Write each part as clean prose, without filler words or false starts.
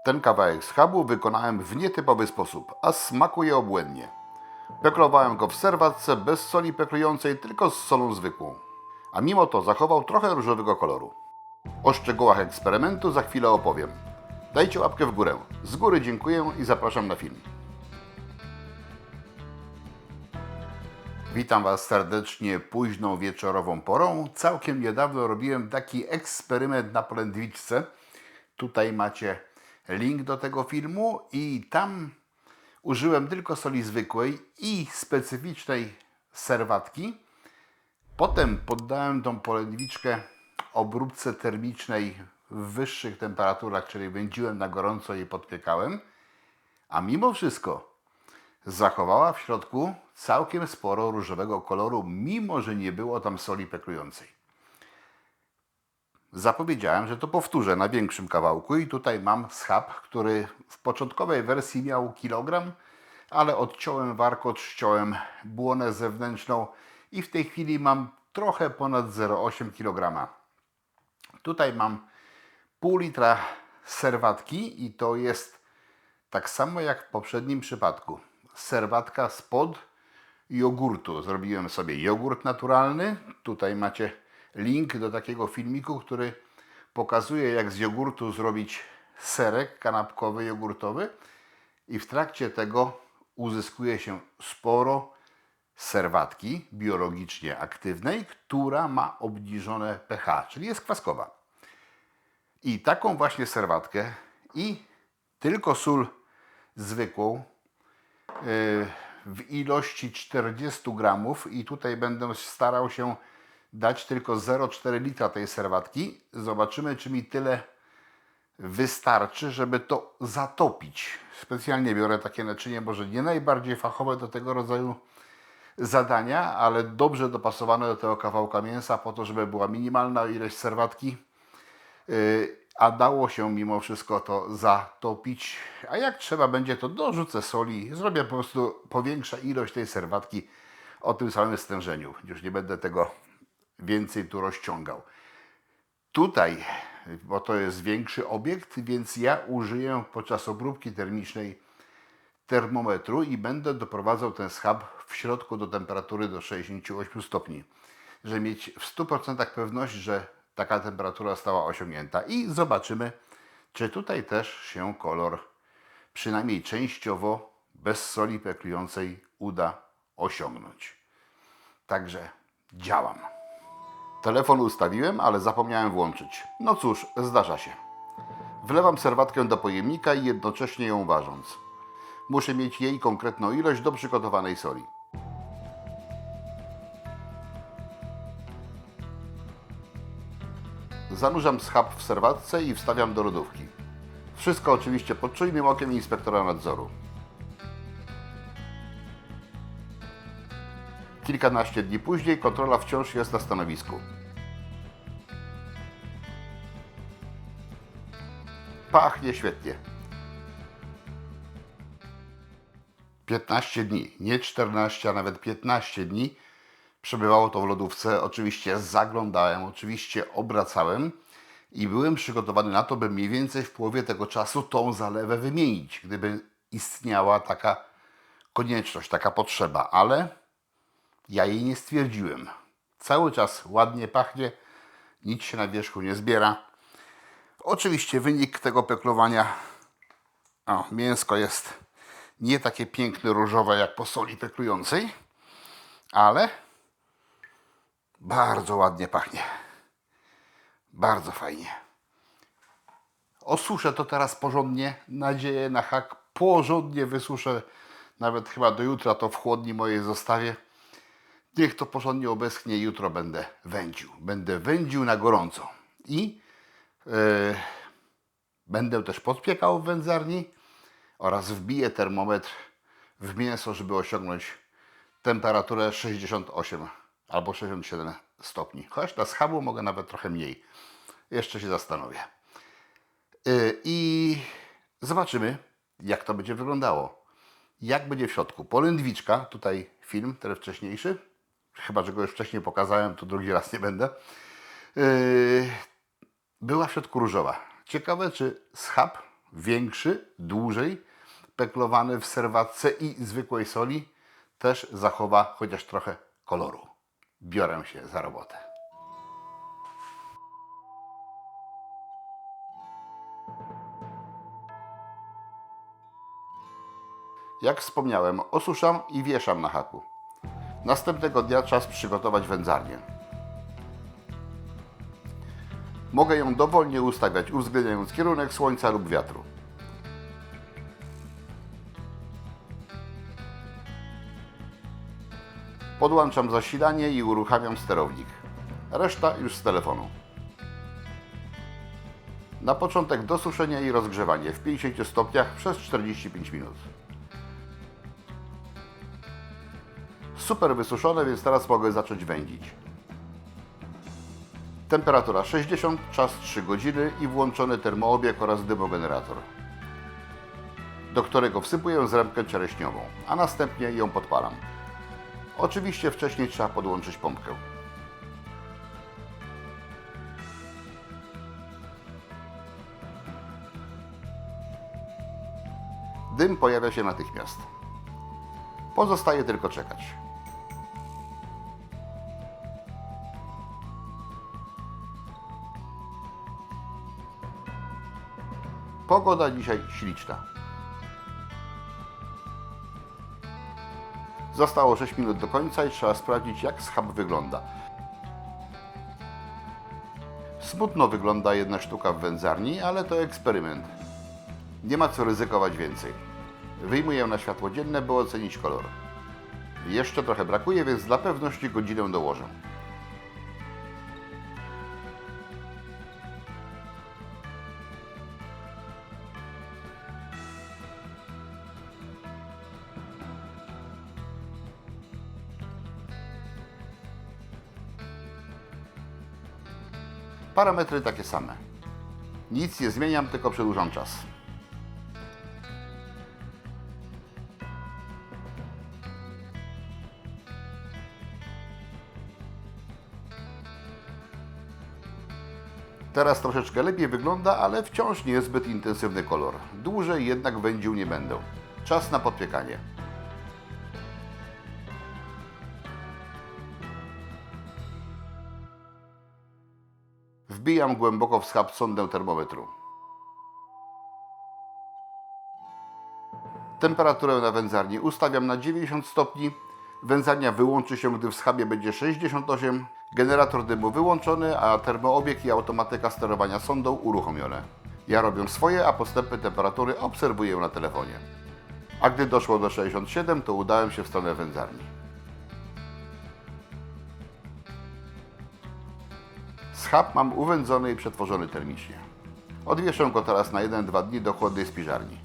Ten kawałek schabu wykonałem w nietypowy sposób, a smakuje obłędnie. Peklowałem go w serwatce bez soli peklującej, tylko z solą zwykłą. A mimo to zachował trochę różowego koloru. O szczegółach eksperymentu za chwilę opowiem. Dajcie łapkę w górę. Z góry dziękuję i zapraszam na film. Witam Was serdecznie późną wieczorową porą. Całkiem niedawno robiłem taki eksperyment na polędwiczce. Tutaj macie link do tego filmu i tam użyłem tylko soli zwykłej i specyficznej serwatki. Potem poddałem tą polędwiczkę obróbce termicznej w wyższych temperaturach, czyli wędziłem na gorąco i podpiekałem. A mimo wszystko zachowała w środku całkiem sporo różowego koloru, mimo że nie było tam soli peklującej. Zapowiedziałem, że to powtórzę na większym kawałku i tutaj mam schab, który w początkowej wersji miał kilogram, ale odciąłem warkocz, ściąłem błonę zewnętrzną i w tej chwili mam trochę ponad 0,8 kg. Tutaj mam pół litra serwatki i to jest tak samo jak w poprzednim przypadku. Serwatka spod jogurtu. Zrobiłem sobie jogurt naturalny. Tutaj macie link do takiego filmiku, który pokazuje, jak z jogurtu zrobić serek kanapkowy, jogurtowy. I w trakcie tego uzyskuje się sporo serwatki biologicznie aktywnej, która ma obniżone pH, czyli jest kwaskowa. I taką właśnie serwatkę i tylko sól zwykłą w ilości 40 gramów i tutaj będę starał się dać tylko 0,4 litra tej serwatki. Zobaczymy, czy mi tyle wystarczy, żeby to zatopić. Specjalnie biorę takie naczynie, może nie najbardziej fachowe do tego rodzaju zadania, ale dobrze dopasowane do tego kawałka mięsa po to, żeby była minimalna ilość serwatki, a dało się mimo wszystko to zatopić. A jak trzeba będzie, to dorzucę soli, zrobię po prostu, powiększa ilość tej serwatki o tym samym stężeniu. Już nie będę tego więcej tu rozciągał. Tutaj, bo to jest większy obiekt, więc ja użyję podczas obróbki termicznej termometru i będę doprowadzał ten schab w środku do temperatury do 68 stopni, żeby mieć w 100% pewność, że taka temperatura została osiągnięta i zobaczymy, czy tutaj też się kolor przynajmniej częściowo bez soli peklującej uda osiągnąć. Także działam. Telefon ustawiłem, ale zapomniałem włączyć. No cóż, zdarza się. Wlewam serwatkę do pojemnika i jednocześnie ją ważąc. Muszę mieć jej konkretną ilość do przygotowanej soli. Zanurzam schab w serwatce i wstawiam do lodówki. Wszystko oczywiście pod czujnym okiem inspektora nadzoru. Kilkanaście dni później kontrola wciąż jest na stanowisku. Pachnie świetnie. 15 dni, nie 14, a nawet 15 dni przebywało to w lodówce. Oczywiście zaglądałem, oczywiście obracałem i byłem przygotowany na to, by mniej więcej w połowie tego czasu tą zalewę wymienić, gdyby istniała taka konieczność, taka potrzeba, ale ja jej nie stwierdziłem. Cały czas ładnie pachnie, nic się na wierzchu nie zbiera. Oczywiście wynik tego peklowania, mięsko jest nie takie piękne różowe jak po soli peklującej, ale bardzo ładnie pachnie. Bardzo fajnie. Osuszę to teraz porządnie. Nadzieję na hak. Porządnie wysuszę. Nawet chyba do jutra to w chłodni mojej zostawię. Niech to porządnie obeschnie. Jutro będę wędził. Będę wędził na gorąco. I będę też podpiekał w wędzarni oraz wbiję termometr w mięso, żeby osiągnąć temperaturę 68 albo 67 stopni. Chociaż na schabu mogę nawet trochę mniej. Jeszcze się zastanowię. I zobaczymy, jak to będzie wyglądało. Jak będzie w środku. Polędwiczka, tutaj film, ten wcześniejszy. Chyba, że go już wcześniej pokazałem, to drugi raz nie będę. Była w środku różowa. Ciekawe, czy schab większy, dłużej, peklowany w serwatce i zwykłej soli, też zachowa chociaż trochę koloru. Biorę się za robotę. Jak wspomniałem, osuszam i wieszam na haku. Następnego dnia czas przygotować wędzarnię. Mogę ją dowolnie ustawiać, uwzględniając kierunek słońca lub wiatru. Podłączam zasilanie i uruchamiam sterownik. Reszta już z telefonu. Na początek dosuszenie i rozgrzewanie w 50 stopniach przez 45 minut. Super wysuszone, więc teraz mogę zacząć wędzić. Temperatura 60, czas 3 godziny i włączony termoobieg oraz dymogenerator, do którego wsypuję zrębkę czereśniową, a następnie ją podpalam. Oczywiście wcześniej trzeba podłączyć pompkę. Dym pojawia się natychmiast. Pozostaje tylko czekać. Pogoda dzisiaj śliczna. Zostało 6 minut do końca i trzeba sprawdzić, jak schab wygląda. Smutno wygląda jedna sztuka w wędzarni, ale to eksperyment. Nie ma co ryzykować więcej. Wyjmuję na światło dzienne, by ocenić kolor. Jeszcze trochę brakuje, więc dla pewności godzinę dołożę. Parametry takie same. Nic nie zmieniam, tylko przedłużam czas. Teraz troszeczkę lepiej wygląda, ale wciąż nie jest zbyt intensywny kolor. Dłużej jednak wędził nie będę. Czas na podpiekanie. Wbijam głęboko w schab sondę termometru. Temperaturę na wędzarni ustawiam na 90 stopni. Wędzarnia wyłączy się, gdy w schabie będzie 68. Generator dymu wyłączony, a termoobieg i automatyka sterowania sondą uruchomione. Ja robię swoje, a postępy temperatury obserwuję na telefonie. A gdy doszło do 67, to udałem się w stronę wędzarni. Schab mam uwędzony i przetworzony termicznie. Odwieszę go teraz na 1-2 dni do chłodnej spiżarni.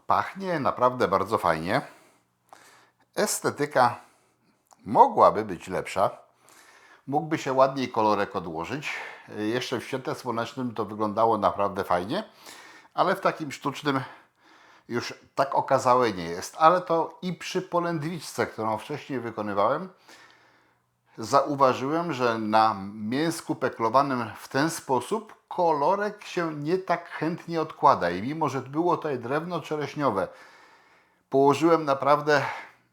Pachnie naprawdę bardzo fajnie. Estetyka mogłaby być lepsza. Mógłby się ładniej kolorek odłożyć. Jeszcze w świetle słonecznym to wyglądało naprawdę fajnie, ale w takim sztucznym już tak okazałe nie jest. Ale to i przy polędwiczce, którą wcześniej wykonywałem, zauważyłem, że na mięsku peklowanym w ten sposób kolorek się nie tak chętnie odkłada. I mimo, że było tutaj drewno czereśniowe, położyłem naprawdę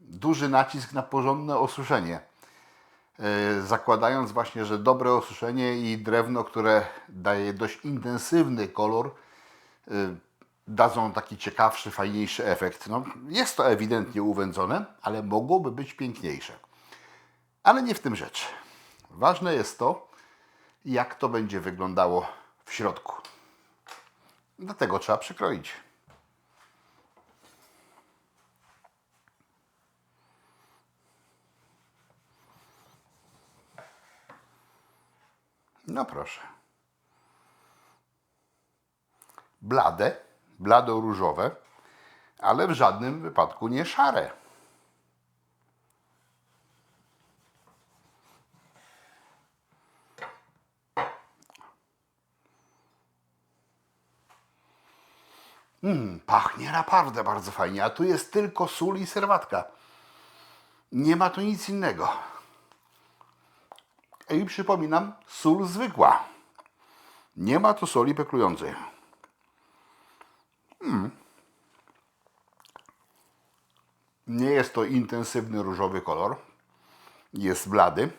duży nacisk na porządne osuszenie. Zakładając właśnie, że dobre osuszenie i drewno, które daje dość intensywny kolor, dadzą taki ciekawszy, fajniejszy efekt. No, jest to ewidentnie uwędzone, ale mogłoby być piękniejsze. Ale nie w tym rzecz. Ważne jest to, jak to będzie wyglądało w środku. Dlatego trzeba przykroić. No proszę. Blade, blado-różowe, ale w żadnym wypadku nie szare. Pachnie naprawdę bardzo fajnie, a tu jest tylko sól i serwatka. Nie ma tu nic innego. I przypominam, sól zwykła. Nie ma tu soli peklującej. Nie jest to intensywny różowy kolor. Jest blady,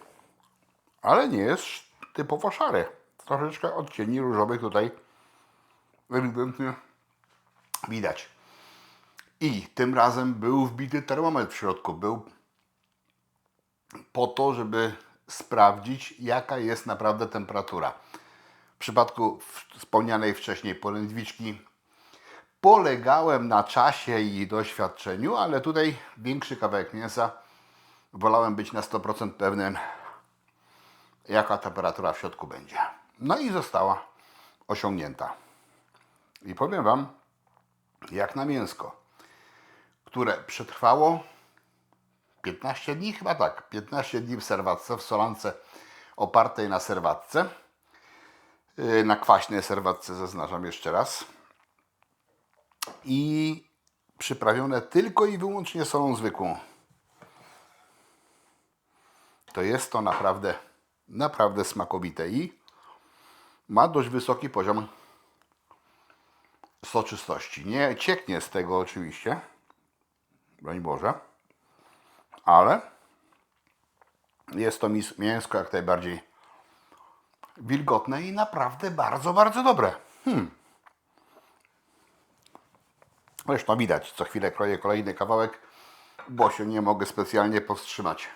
ale nie jest typowo szary. Troszeczkę odcieni różowych tutaj ewidentnie widać. I tym razem był wbity termometr w środku. Był po to, żeby sprawdzić, jaka jest naprawdę temperatura. W przypadku wspomnianej wcześniej polędwiczki polegałem na czasie i doświadczeniu, ale tutaj większy kawałek mięsa wolałem być na 100% pewnym, jaka temperatura w środku będzie. No i została osiągnięta. I powiem Wam, jak na mięsko, które przetrwało 15 dni, chyba tak, 15 dni w serwatce, w solance opartej na serwatce, na kwaśnej serwatce, zaznaczam jeszcze raz, i przyprawione tylko i wyłącznie solą zwykłą. To jest to naprawdę, naprawdę smakowite i ma dość wysoki poziom soczystości. Nie cieknie z tego oczywiście, broń Boże, ale jest to mięsko jak najbardziej wilgotne i naprawdę bardzo, bardzo dobre. Zresztą widać, co chwilę kroję kolejny kawałek, bo się nie mogę specjalnie powstrzymać.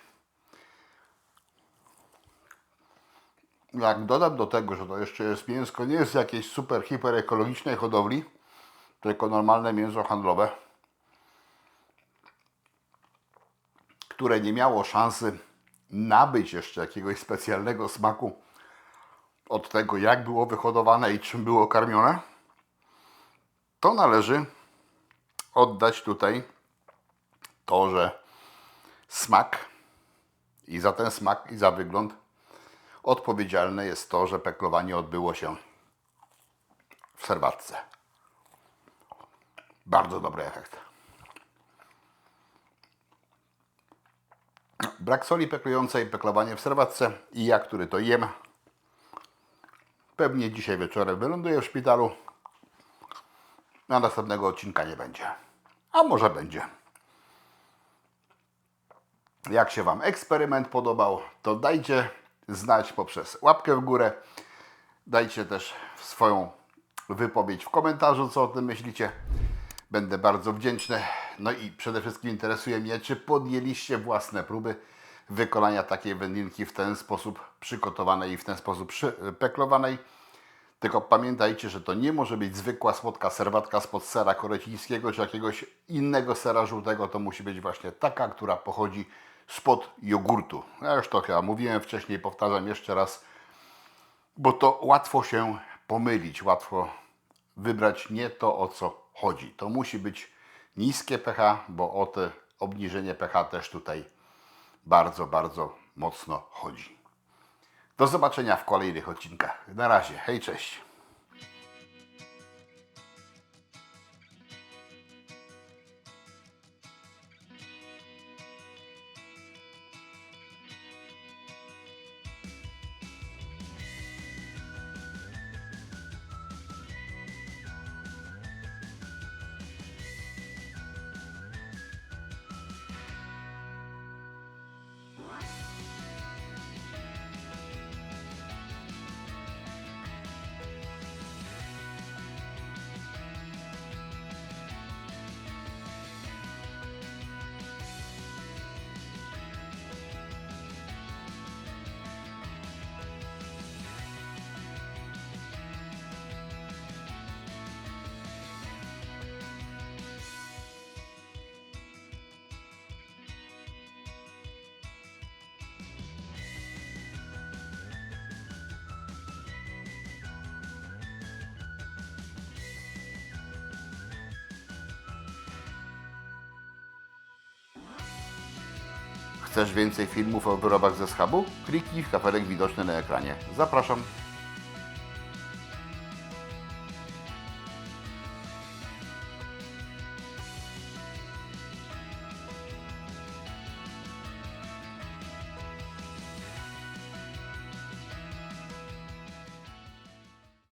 Jak dodam do tego, że to jeszcze jest mięsko, nie jest jakiejś super, hiper ekologicznej hodowli, tylko normalne mięso handlowe, które nie miało szansy nabyć jeszcze jakiegoś specjalnego smaku od tego, jak było wyhodowane i czym było karmione, to należy oddać tutaj to, że smak i za ten smak i za wygląd odpowiedzialne jest to, że peklowanie odbyło się w serwatce. Bardzo dobry efekt. Brak soli peklującej, peklowanie w serwatce i ja, który to jem, pewnie dzisiaj wieczorem wyląduję w szpitalu, a następnego odcinka nie będzie. A może będzie. Jak się Wam eksperyment podobał, to dajcie znać poprzez łapkę w górę. Dajcie też swoją wypowiedź w komentarzu, co o tym myślicie. Będę bardzo wdzięczny. No i przede wszystkim interesuje mnie, czy podjęliście własne próby wykonania takiej wędlinki w ten sposób przygotowanej i w ten sposób peklowanej. Tylko pamiętajcie, że to nie może być zwykła słodka serwatka spod sera korecińskiego czy jakiegoś innego sera żółtego. To musi być właśnie taka, która pochodzi spod jogurtu. Ja już to chyba mówiłem wcześniej, powtarzam jeszcze raz, bo to łatwo się pomylić, łatwo wybrać nie to, o co chodzi. To musi być niskie pH, bo o to obniżenie pH też tutaj bardzo, bardzo mocno chodzi. Do zobaczenia w kolejnych odcinkach. Na razie, hej, cześć. Chcesz więcej filmów o wyrobach ze schabu? Kliknij w kafelek widoczny na ekranie. Zapraszam.